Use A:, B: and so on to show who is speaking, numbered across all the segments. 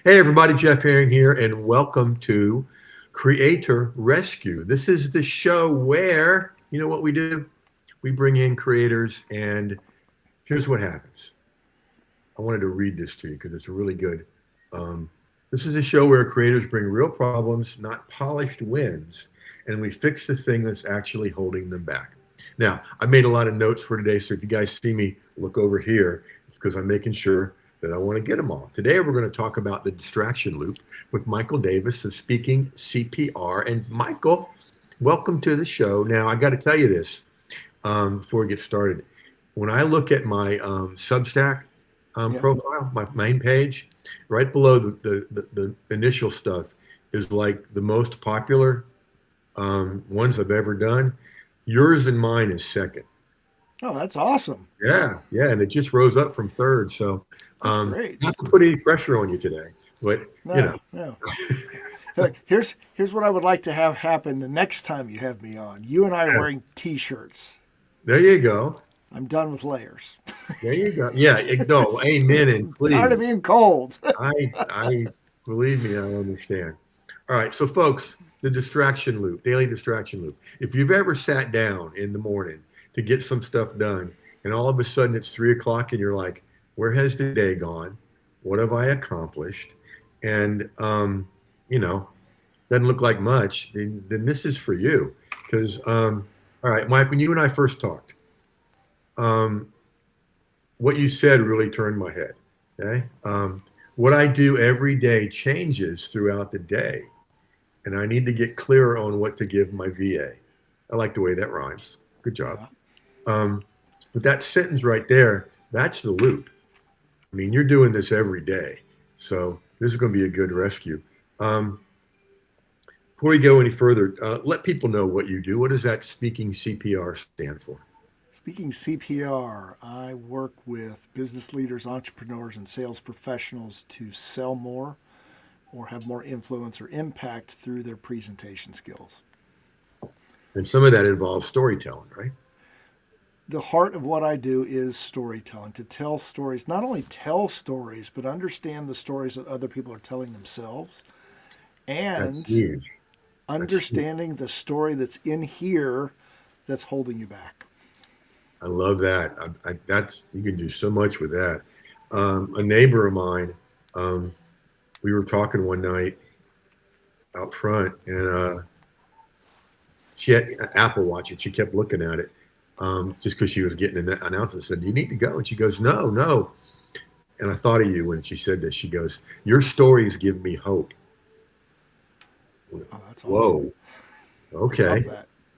A: Hey, everybody, Jeff Herring here, and welcome to Creator Rescue. This is the show where, you know what we do? We bring in creators, and here's what happens. I wanted to read this to you because it's really good. Um, this is a show where creators bring real problems, not polished wins, and we fix the thing that's actually holding them back. Now, I made a lot of notes for today, so if you guys see me look over here, it's because I'm making sure that I want to get them all. Today, we're going to talk about the distraction loop with Michael Davis of Speaking CPR. And Michael, welcome to the show. Now, I got to tell you this before we get started. When I look at my Substack
B: Yeah.
A: profile, my main page, right below the initial stuff is like the most popular ones I've ever done. Yours and mine is second.
B: Oh, that's awesome.
A: Yeah, and it just rose up from third. So,
B: That's great.
A: not to put any pressure on you today, but you know,
B: No, no. Look, here's what I would like to have happen the next time you have me on. You and I are wearing T-shirts.
A: there you go.
B: I'm done with layers.
A: There you go. Yeah, no, amen, and
B: I'm tired
A: please.
B: of being cold.
A: I believe me, I understand. All right, so folks, the distraction loop, daily distraction loop. If you've ever sat down in the morning to get some stuff done, and all of a sudden it's 3 o'clock, and you're like, "Where has the day gone? What have I accomplished?" And you know, doesn't look like much. Then this is for you, because all right, Mike, when you and I first talked, um, what you said really turned my head. Okay. What I do every day changes throughout the day, and I need to get clearer on what to give my VA. I like the way that rhymes. Good job.
B: Yeah.
A: Um, but that sentence right there, that's the loop. I mean, you're doing this every day. So this is going to be a good rescue. Um, Before we go any further, let people know what you do. What does that speaking CPR stand for?
B: Speaking CPR, I work with business leaders, entrepreneurs, and sales professionals to sell more or have more influence or impact through their presentation skills.
A: And some of that involves storytelling, right?
B: The heart of what I do is storytelling, to tell stories, not only tell stories, but understand the stories that other people are telling themselves
A: That's
B: and
A: huge. That's huge.
B: understanding the story that's in here that's holding you back.
A: I love that. That's you can do so much with that. A neighbor of mine, um, we were talking one night out front, and she had an Apple Watch, and she kept looking at it just because she was getting an announcement. I said, "Do you need to go?" And she goes, "No, no." And I thought of you when she said this. She goes, "Your stories give me hope."
B: Oh, that's awesome.
A: Whoa.
B: I love
A: Okay.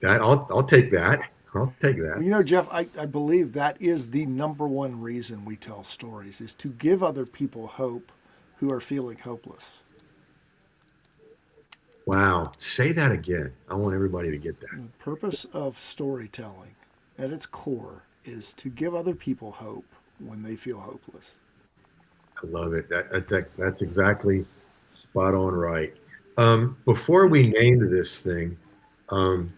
B: that.
A: I'll take that. I'll take that.
B: Well, Jeff, I believe that is the number one reason we tell stories is to give other people hope who are feeling hopeless.
A: Wow. Say that again. I want everybody to get that.
B: The purpose of storytelling at its core is to give other people hope when they feel hopeless.
A: I love it. That's exactly spot on right. Before we named this thing, um,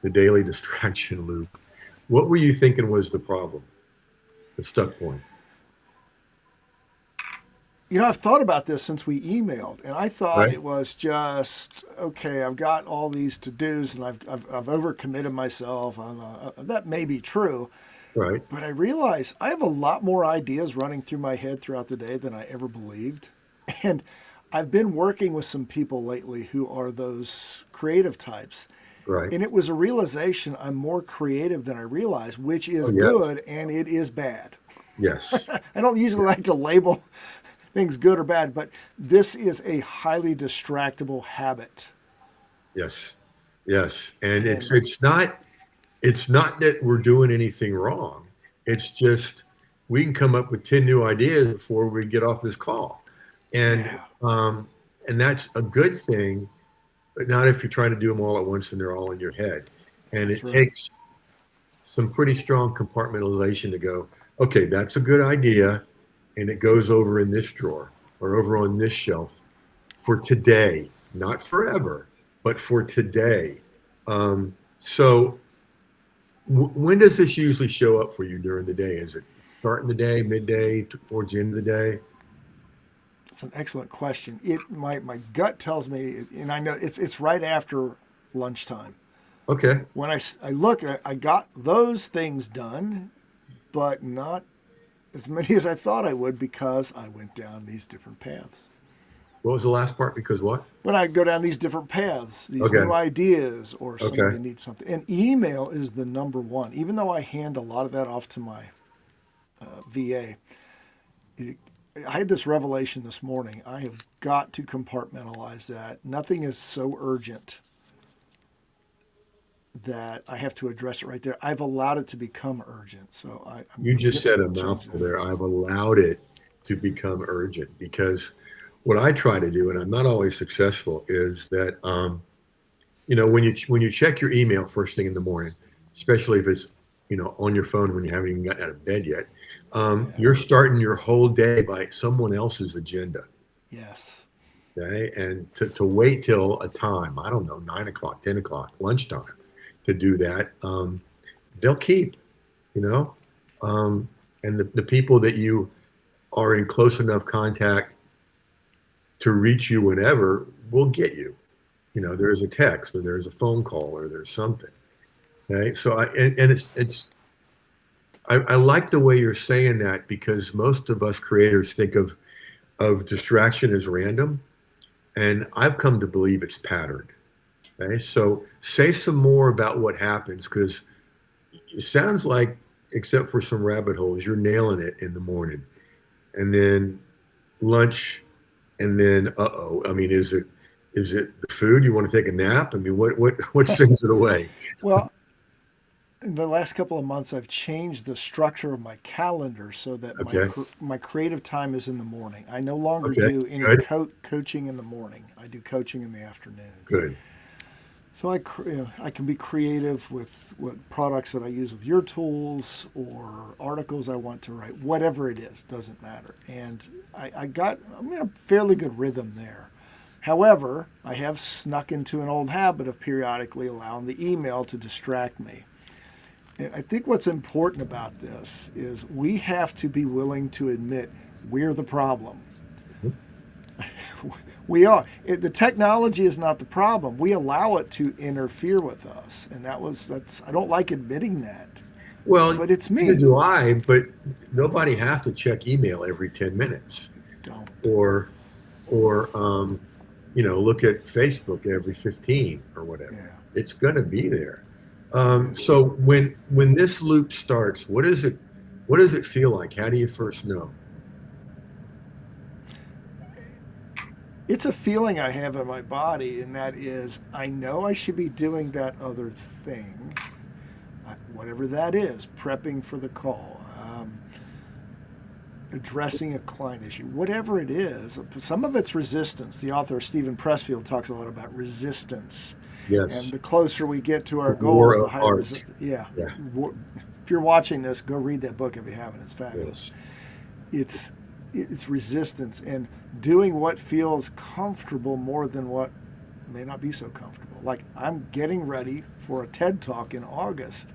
A: the daily distraction loop, what were you thinking was the problem, the stuck point?
B: I've thought about this since we emailed, and I thought
A: Right?
B: it was just okay. I've got all these to dos, and I've overcommitted myself. That may be true,
A: Right.
B: but I realize I have a lot more ideas running through my head throughout the day than I ever believed, and I've been working with some people lately who are those creative types,
A: Right.
B: and it was a realization I'm more creative than I realized, which
A: Oh,
B: is
A: yes.
B: good and it is bad.
A: Yes.
B: I don't usually like to label things good or bad, but this is a highly distractible habit.
A: Yes. Yes. And it's
B: And
A: it's not it's not that we're doing anything wrong. It's just we can come up with 10 new ideas before we get off this call. And
B: yeah,
A: um, and that's a good thing, but not if you're trying to do them all at once and they're all in your head. And
B: that's
A: it
B: right.
A: takes some pretty strong compartmentalization to go, okay, that's a good idea, and it goes over in this drawer or over on this shelf for today, not forever, but for today. So when does this usually show up for you during the day? Is it starting the day, midday, towards the end of the day?
B: It's an excellent question. My gut tells me, and I know it's right after lunchtime.
A: Okay.
B: When I look, I got those things done, but not as many as I thought I would because I went down these different paths.
A: What was the last part? Because what?
B: When I go down these different paths, these
A: Okay.
B: new ideas, or somebody
A: Okay.
B: needs something, and email is the number one. Even though I hand a lot of that off to my VA, I had this revelation this morning. I have got to compartmentalize that. Nothing is so urgent that I have to address it right there. I've allowed it to become urgent. So
A: You just said a
B: change
A: mouthful
B: that.
A: there. I've allowed it to become urgent because what I try to do, and I'm not always successful, is that when you check your email first thing in the morning, especially if it's on your phone when you haven't even gotten out of bed yet,
B: Yeah.
A: you're starting your whole day by someone else's agenda.
B: Yes.
A: Okay, and to wait till a time, I don't know, 9 o'clock, 10 o'clock, lunchtime, to do that, they'll keep, you know, and the people that you are in close enough contact to reach you whenever will get you. There's a text or there's a phone call or there's something. Okay, so I like the way you're saying that because most of us creators think of distraction as random, and I've come to believe it's patterned. Okay, so say some more about what happens because it sounds like, except for some rabbit holes, you're nailing it in the morning, and then lunch, and then I mean, is it the food? You want to take a nap? I mean, what sends it away?
B: Well, in the last couple of months, I've changed the structure of my calendar so that
A: Okay,
B: my creative time is in the morning. I no longer
A: okay,
B: do any
A: good,
B: coaching in the morning. I do coaching in the afternoon.
A: good.
B: So I can be creative with what products that I use with your tools or articles I want to write, whatever it is, doesn't matter. And I'm in a fairly good rhythm there. However, I have snuck into an old habit of periodically allowing the email to distract me. And I think what's important about this is we have to be willing to admit we're the problem. We are. The technology is not the problem. We allow it to interfere with us. And I don't like admitting that,
A: Well,
B: but it's
A: neither
B: me.
A: do I, but nobody has to check email every 10 minutes
B: Don't.
A: or look at Facebook every 15 or whatever.
B: Yeah,
A: It's going to be there.
B: it is.
A: So when this loop starts, what does it feel like? How do you first know?
B: It's a feeling I have in my body, and that is I know I should be doing that other thing, whatever that is, prepping for the call, addressing a client issue, whatever it is. Some of it's resistance. The author Stephen Pressfield talks a lot about resistance. And
A: Yes,
B: the closer we get to our
A: the war
B: goals, the
A: of
B: higher
A: art.
B: resistance. Yeah.
A: Yeah,
B: If you're watching this, go read that book if you haven't. It's fabulous.
A: yes,
B: It's it's resistance and doing what feels comfortable more than what may not be so comfortable. Like I'm getting ready for a TED Talk in August.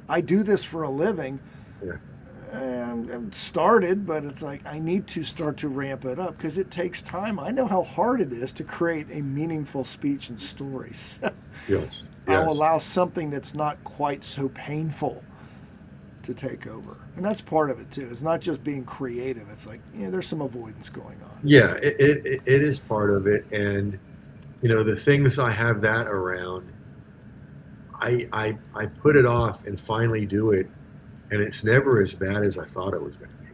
B: I do this for a living.
A: yeah,
B: I'm started, but it's like I need to start to ramp it up because it takes time. I know how hard it is to create a meaningful speech and stories.
A: yes,
B: I'll
A: yes.
B: allow something that's not quite so painful to take over. And that's part of it too. It's not just being creative. It's like, there's some avoidance going on.
A: Yeah, it is part of it. And, the things I have that around, I put it off and finally do it. And it's never as bad as I thought it was going to be.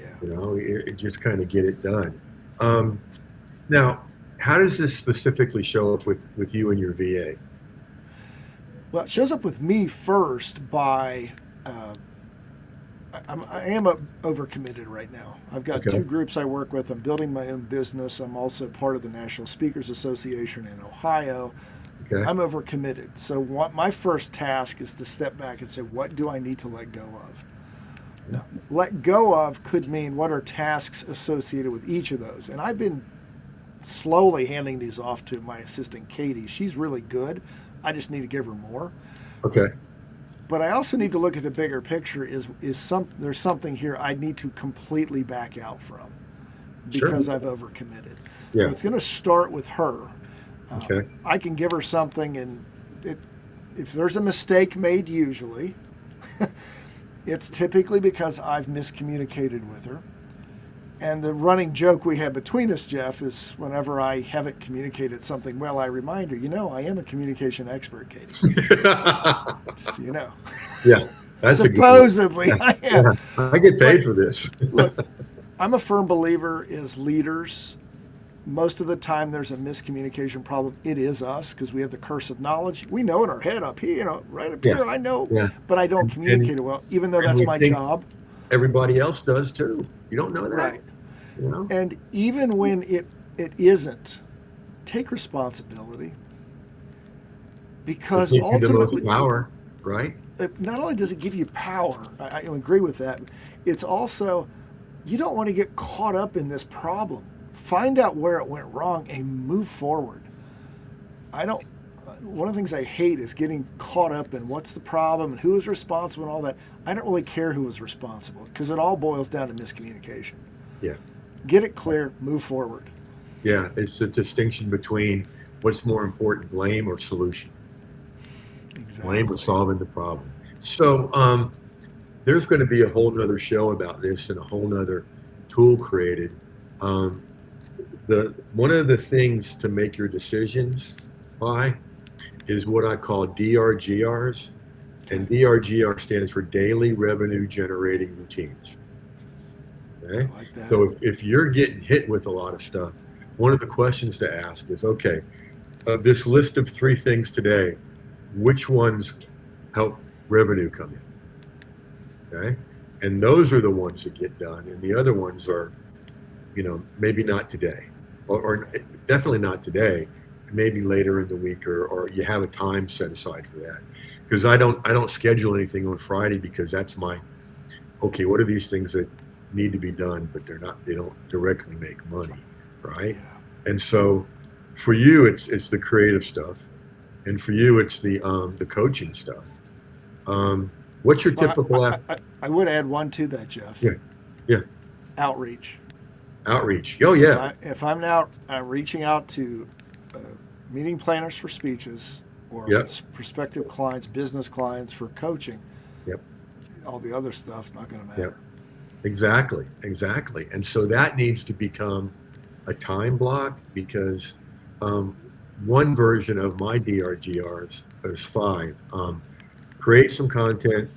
B: Yeah.
A: It just kind of get it done. Now, how does this specifically show up with you and your VA?
B: Well, it shows up with me first by I am overcommitted right now. I've got
A: Okay.
B: two groups I work with. I'm building my own business. I'm also part of the National Speakers Association in Ohio.
A: Okay.
B: I'm overcommitted. So my first task is to step back and say, what do I need to let go of? Now, let go of could mean what are tasks associated with each of those. And I've been slowly handing these off to my assistant, Katie. She's really good. I just need to give her more.
A: Okay.
B: But I also need to look at the bigger picture. There's something here I need to completely back out from
A: Sure.
B: because I've overcommitted. So
A: Yeah.
B: it's going to start with her.
A: Okay.
B: I can give her something, and if there's a mistake made, usually, it's typically because I've miscommunicated with her. And the running joke we have between us, Jeff, is whenever I haven't communicated something well, I remind her, I am a communication expert, Katie. Just so you know.
A: Yeah. That's a good one.
B: Supposedly, I am.
A: Yeah. I get
B: But
A: paid for this.
B: look, I'm a firm believer as leaders, most of the time there's a miscommunication problem. It is us because we have the curse of knowledge. We know in our head up here, right up
A: Yeah.
B: here, I know,
A: Yeah.
B: but I don't
A: And-
B: communicate it well, even though
A: and
B: that's
A: we
B: my
A: think-
B: job.
A: Everybody else does too. You don't know that.
B: Right.
A: You know?
B: And even when it isn't, take responsibility. Because
A: It gives you the most
B: ultimately,
A: power, right?
B: not only does it give you power, I agree with that, it's also, you don't want to get caught up in this problem. Find out where it went wrong and move forward. One of the things I hate is getting caught up in what's the problem and who is responsible and all that. I don't really care who was responsible because it all boils down to miscommunication.
A: Yeah.
B: Get it clear, move forward.
A: Yeah. It's a distinction between what's more important, blame or solution.
B: Exactly.
A: Blame or solving the problem. So there's going to be a whole nother show about this and a whole nother tool created. One of the things to make your decisions by is what I call DRGRs. And DRGR stands for daily revenue generating routines. Okay.
B: I like that.
A: So if you're getting hit with a lot of stuff, one of the questions to ask is, okay, of this list of 3 things today, which ones help revenue come in? Okay. And those are the ones that get done. And the other ones are, maybe not today or definitely not today, maybe later in the week or you have a time set aside for that. Because I don't schedule anything on Friday because that's okay, what are these things that need to be done, but they don't directly make money, right?
B: Yeah.
A: And so for you, it's the creative stuff. And for you, it's the coaching stuff. What's your typical
B: I would add one to that, Jeff.
A: Yeah. Yeah.
B: Outreach.
A: Outreach? Oh, yeah.
B: If I'm out reaching out to meeting planners for speeches or
A: Yep.
B: prospective clients, business clients for coaching,
A: Yep.
B: all the other stuff's not going to matter.
A: Yep. Exactly. And so that needs to become a time block because one version of my DRGRs, there's 5. Create some content,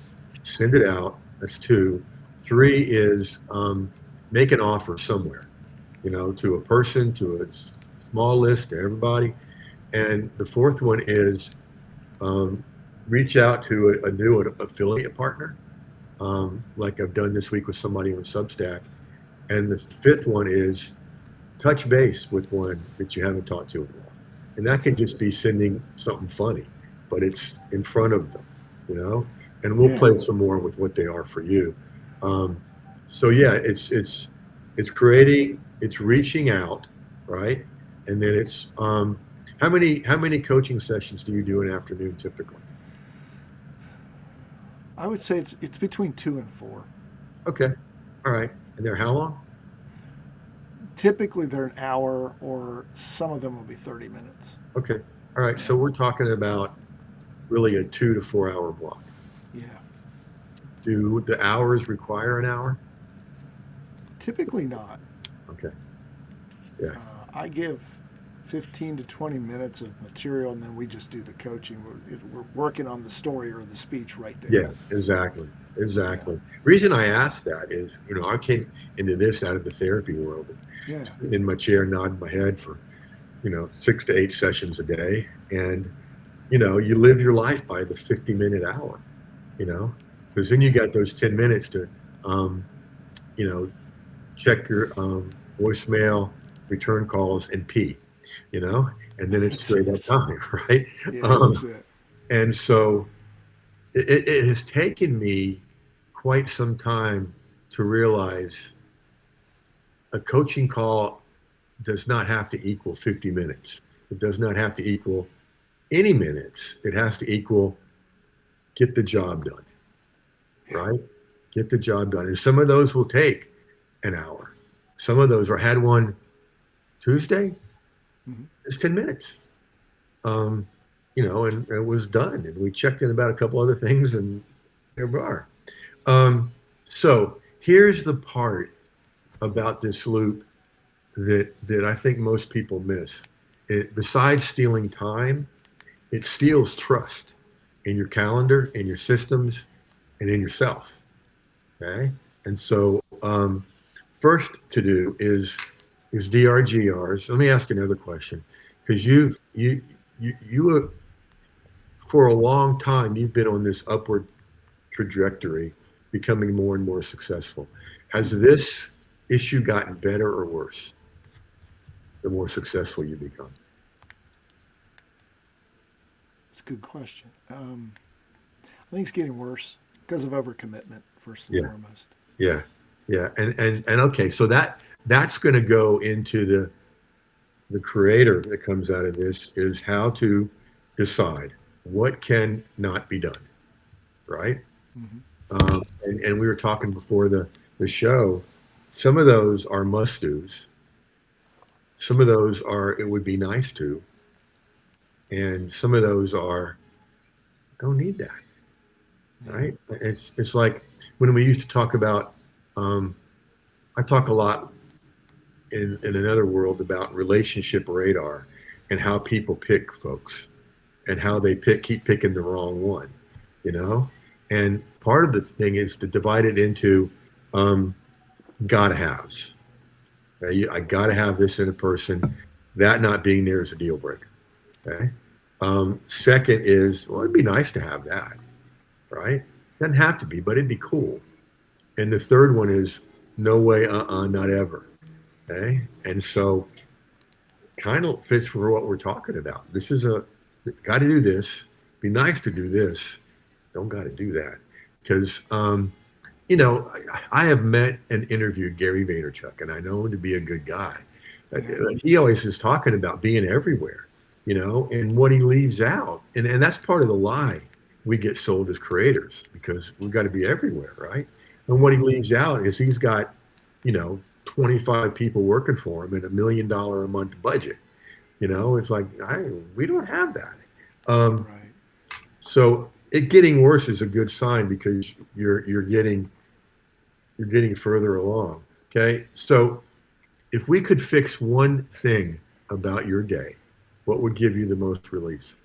A: send it out. That's 2. 3 is make an offer somewhere, to a person, to a small list, to everybody. And the 4th one is reach out to a new affiliate partner, like I've done this week with somebody on Substack. And the 5th one is touch base with one that you haven't talked to in a while. And that can just be sending something funny, but it's in front of them, and we'll play some more with what they are for you. So yeah, it's creating, it's reaching out, right? And then it's, how many coaching sessions do you do in an afternoon typically?
B: I would say it's between 2 and 4.
A: Okay. All right. And they're how long?
B: Typically they're an hour, or some of them will be 30 minutes.
A: Okay. All right. So we're talking about really a 2 to 4 hour block.
B: Yeah.
A: Do the hours require an hour?
B: Typically not.
A: Okay. Yeah.
B: I give 15 to 20 minutes of material, and then we just do the coaching. We're working on the story or the speech right there.
A: Yeah, exactly. Reason I asked that is, I came into this out of the therapy world.
B: Yeah.
A: In my chair, nodding my head for, 6 to 8 sessions a day. And, you live your life by the 50-minute hour, because then you got those 10 minutes to, check your voicemail, return calls, and pee, and then it's straight up time, right?
B: Yeah, that's it.
A: And so it has taken me quite some time to realize a coaching call does not have to equal 50 minutes. It does not have to equal any minutes. It has to equal get the job done, right? Get the job done. And some of those will take an hour. Some of those, I had one Tuesday.
B: Hmm.
A: It's 10 minutes. Um, and it was done. And we checked in about a couple other things, and there we are. Um, so here's the part about this loop that I think most people miss. Besides stealing time, it steals trust in your calendar, in your systems, and in yourself. Okay, and so first to do is DRGRs. Let me ask another question, because you for a long time you've been on this upward trajectory, becoming more and more successful. Has this issue gotten better or worse the more successful you become?
B: It's a good question. I think it's getting worse because of overcommitment, first and
A: Yeah,
B: foremost.
A: yeah, yeah. And okay, so that's going to go into the creator that comes out of this is how to decide what can not be done, right?
B: Hmm.
A: And we were talking before the show. Some of those are must dos. Some of those are it would be nice to, and some of those are don't need that,
B: Yeah.
A: right? It's like when we used to talk about. Um, I talk a lot in another world about relationship radar and how people pick folks and how they keep picking the wrong one, you know. And part of the thing is to divide it into um, gotta haves. Okay? I gotta have this in a person. That not being there is a deal breaker. Okay. Second is, well, it'd be nice to have that, right? Doesn't have to be, but it'd be cool. And the third one is, no way, not ever. Okay. And so, kind of fits for what we're talking about. This is got to do this. Be nice to do this. Don't got to do that. Because, I have met and interviewed Gary Vaynerchuk, and I know him to be a good guy.
B: Yeah.
A: He always is talking about being everywhere, and what he leaves out. And that's part of the lie we get sold as creators because we've got to be everywhere, right? And what he
B: Yeah.
A: leaves out is he's got, 25 people working for him and $1 million a month budget. It's like we don't have that. Um,
B: Right.
A: so it getting worse is a good sign because you're getting further along. Okay. So if we could fix one thing about your day, what would give you the most relief?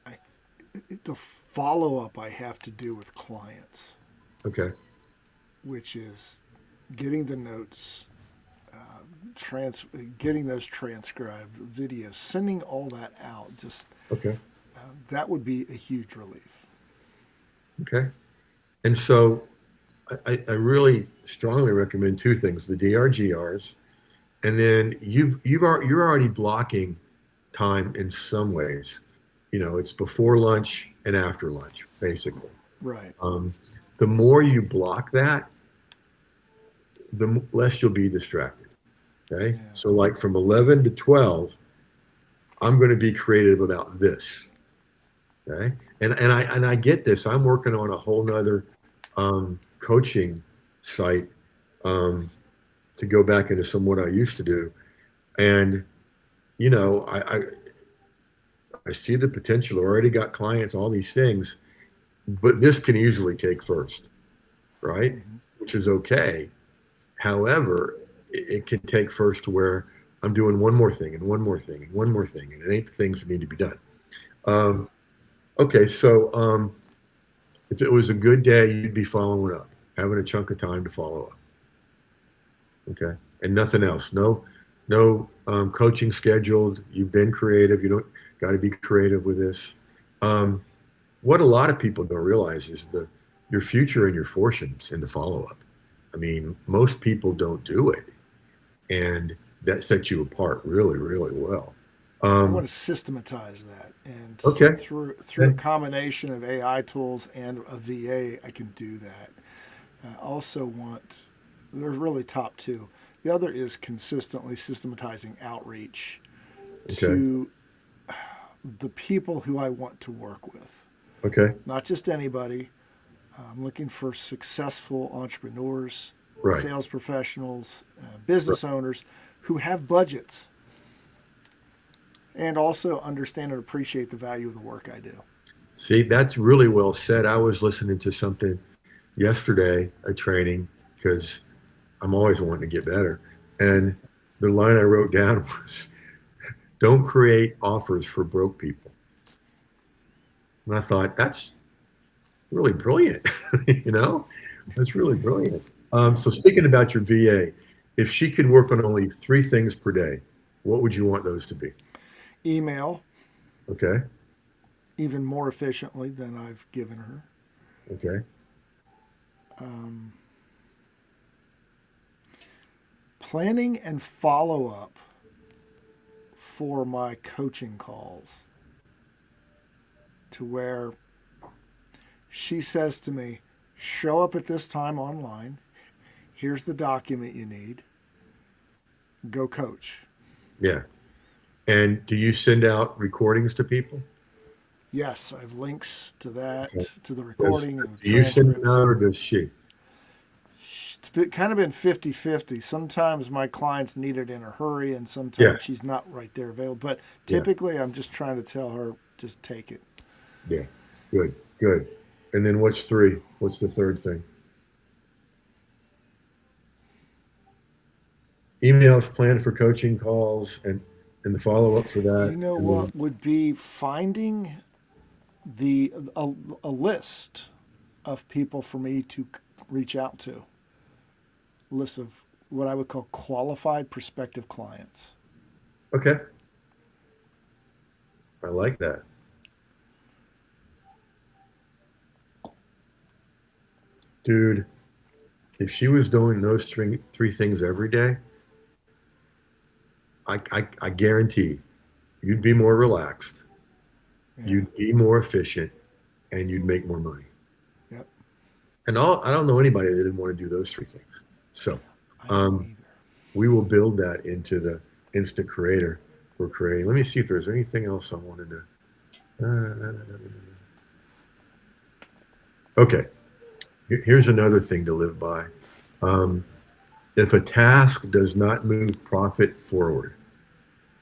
B: I, the follow up I have to do with clients,
A: Okay.
B: which is getting the notes, uh, trans, getting those transcribed videos, sending all that out. Just
A: Okay.
B: that would be a huge relief.
A: Okay. And so I really strongly recommend two things: the DRGRs, and then you're already blocking time in some ways. It's before lunch and after lunch, basically.
B: Right.
A: Um, the more you block that, the less you'll be distracted. Okay.
B: Yeah.
A: So, like from 11 to 12, I'm going to be creative about this. Okay. And I get this. I'm working on a whole nother coaching site um, to go back into some what I used to do. And, I see the potential. Already got clients, all these things, but this can easily take first, right?
B: Hmm.
A: Which is okay. However, it can take first to where I'm doing one more thing and one more thing and one more thing, and it ain't the things that need to be done. Um, okay, so if it was a good day, you'd be following up, having a chunk of time to follow up. Okay, and nothing else. No coaching scheduled. You've been creative. You don't got to be creative with this. Um, what a lot of people don't realize is your future and your fortunes in the follow up. I mean, most people don't do it, and that sets you apart really, really well.
B: I
A: Um,
B: want to systematize that, and
A: okay.
B: through a
A: Okay.
B: combination of AI tools and a VA, I can do that. I also want, there's really top two. The other is consistently systematizing outreach
A: Okay.
B: to the people who I want to work with,
A: Okay.
B: not just anybody. I'm looking for successful entrepreneurs,
A: Right.
B: sales professionals,
A: Right.
B: business owners who have budgets and also understand and appreciate the value of the work I do.
A: See, that's really well said. I was listening to something yesterday, a training, because I'm always wanting to get better. And the line I wrote down was, don't create offers for broke people. And I thought, that's really brilliant. you know, that's really brilliant. So speaking about your VA, if she could work on only 3 things per day, what would you want those to be?
B: Email
A: Okay.
B: even more efficiently than I've given her.
A: Okay.
B: Um, Planning and follow up for my coaching calls to where she says to me, show up at this time online. Here's the document you need. Go coach.
A: Yeah. And do you send out recordings to people?
B: Yes, I have links to that,
A: Okay.
B: to the
A: Does,
B: recording and
A: do you send them
B: transcripts.
A: out or does she?
B: Kind of been 50-50. Sometimes my clients need it in a hurry and
A: Yeah.
B: sometimes she's not right there available. But
A: Yeah.
B: typically I'm just trying to tell her, just take it.
A: Yeah. Good. Good. And then what's 3? What's the third thing? Emails planned for coaching calls and the follow up for that.
B: You know
A: And then,
B: what would be finding a list of people for me to reach out to. A list of what I would call qualified prospective clients.
A: okay. I like that. Dude, if she was doing those three things every day, I guarantee you'd be more relaxed,
B: Yeah.
A: you'd be more efficient, and you'd make more money.
B: Yep.
A: And I don't know anybody that didn't want to do those 3 things. So
B: I don't
A: um,
B: either.
A: we will build that into the instant creator we're creating. Let me see if there's anything else I wanted to. Okay, here's another thing to live by. Um, if a task does not move profit forward,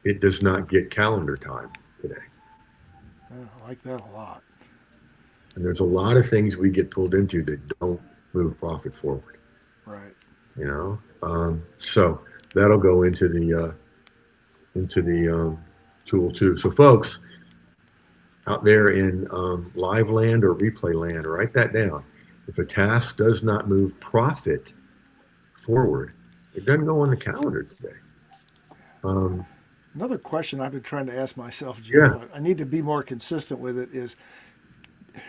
A: it does not get calendar time today.
B: Yeah, I like that a lot.
A: And there's a lot of things we get pulled into that don't move profit forward.
B: Right.
A: You know, so that'll go into the tool too. So folks out there in live land or replay land, write that down. If a task does not move profit forward, it doesn't go on the calendar today. Um,
B: Another question I've been trying to ask myself, Jeff,
A: yeah,
B: I need to be more consistent with it, is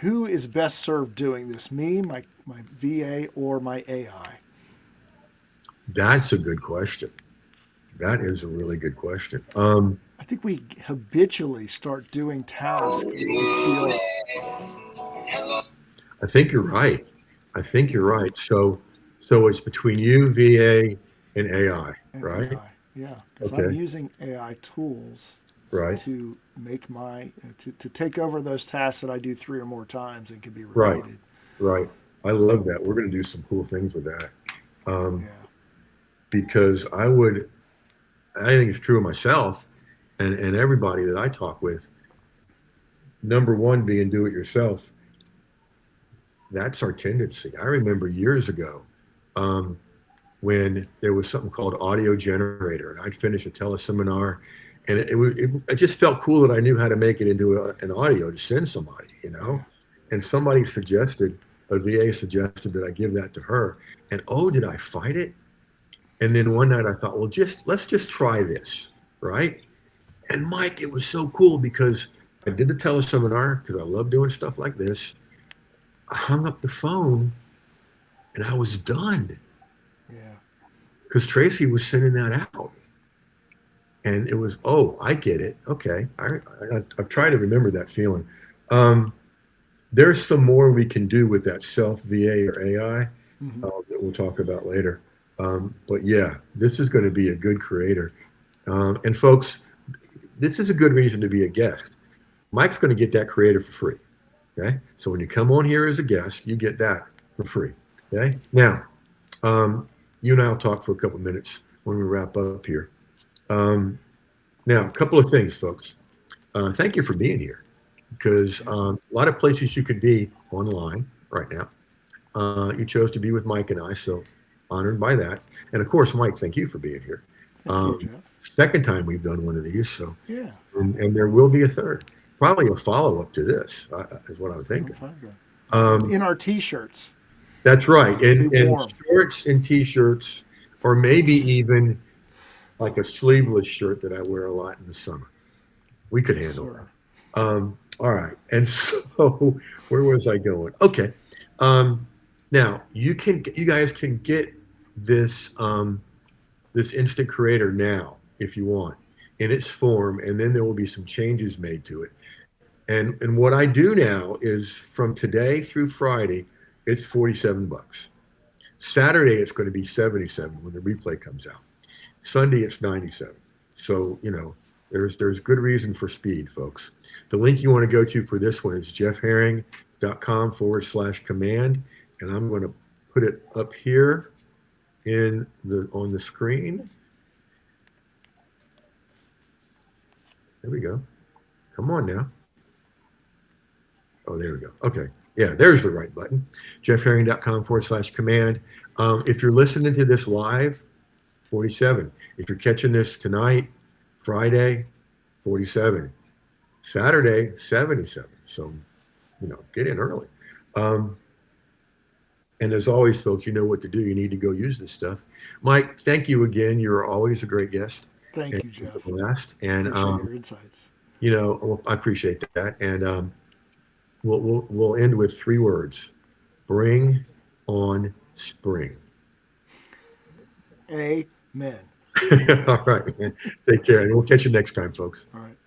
B: who is best served doing this? Me, my VA, or my AI?
A: that's a good question. That is a really good question.
B: I think we habitually start doing tasks that we feel.
A: I think you're right. I think you're right. So it's between you, VA, and AI,
B: And
A: right?
B: AI, yeah, because I'm
A: Okay,
B: using AI tools
A: right,
B: to make to take over those tasks that I do 3 or more times and can be
A: right,
B: repeated.
A: right. I love that. We're going to do some cool things with that. Um,
B: Yeah,
A: because I think it's true of myself and everybody that I talk with. Number one being do it yourself. That's our tendency. I remember years ago um, when there was something called Audio Generator, and I'd finish a teleseminar, and it just felt cool that I knew how to make it into an audio to send somebody, you know.
B: yeah,
A: And somebody suggested, a VA suggested that I give that to her, and oh, did I fight it? And then one night I thought, well, let's just try this, right? And Mike, it was so cool because I did the teleseminar because I love doing stuff like this. I hung up the phone and I was done
B: yeah.
A: because Tracy was sending that out. And it was, oh, I get it. Okay. I've tried to remember that feeling. Um, there's some more we can do with that self VA or AI
B: Hmm.
A: that we'll talk about later. But yeah, this is going to be a good creator. And folks, this is a good reason to be a guest. Mike's going to get that creator for free. Okay. So when you come on here as a guest, you get that for free. Okay. Now, you and I will talk for a couple minutes when we wrap up here. Now, a couple of things, folks. Thank you for being here, because a lot of places you could be online right now. You chose to be with Mike and I, so honored by that. And of course, Mike, thank you for being here.
B: Thank you, Jeff.
A: Second time we've done one of these, so
B: Yeah.
A: and there will be a third, probably a follow up to this, is what I'm thinking.
B: In our T-shirts.
A: That's right,
B: It'll be
A: and
B: warm.
A: shorts and T-shirts, or maybe even like a sleeveless shirt that I wear a lot in the summer. We could handle
B: Sure.
A: that. All right, and so where was I going? Okay, now you guys can get this this instant creator now if you want in its form, and then there will be some changes made to it. And what I do now is from today through Friday, it's $47. Saturday it's going to be 77 when the replay comes out. Sunday it's 97. So there's good reason for speed, folks. The link you want to go to for this one is jeffherring.com/command, and I'm going to put it up here on the screen. There we go. Come on now. Oh, there we go. Okay. Yeah, there's the right button. jeffherring.com/command. If you're listening to this live, 47. If you're catching this tonight, Friday, 47. Saturday, 77. So, get in early. And as always, folks, you know what to do. You need to go use this stuff. Mike, thank you again. You're always a great guest.
B: Thank you, Jeff.
A: The last. And
B: Appreciate your insights.
A: I appreciate that. And we'll end with 3 words: bring on spring.
B: Amen.
A: All right, man. Take care, and we'll catch you next time, folks.
B: All right.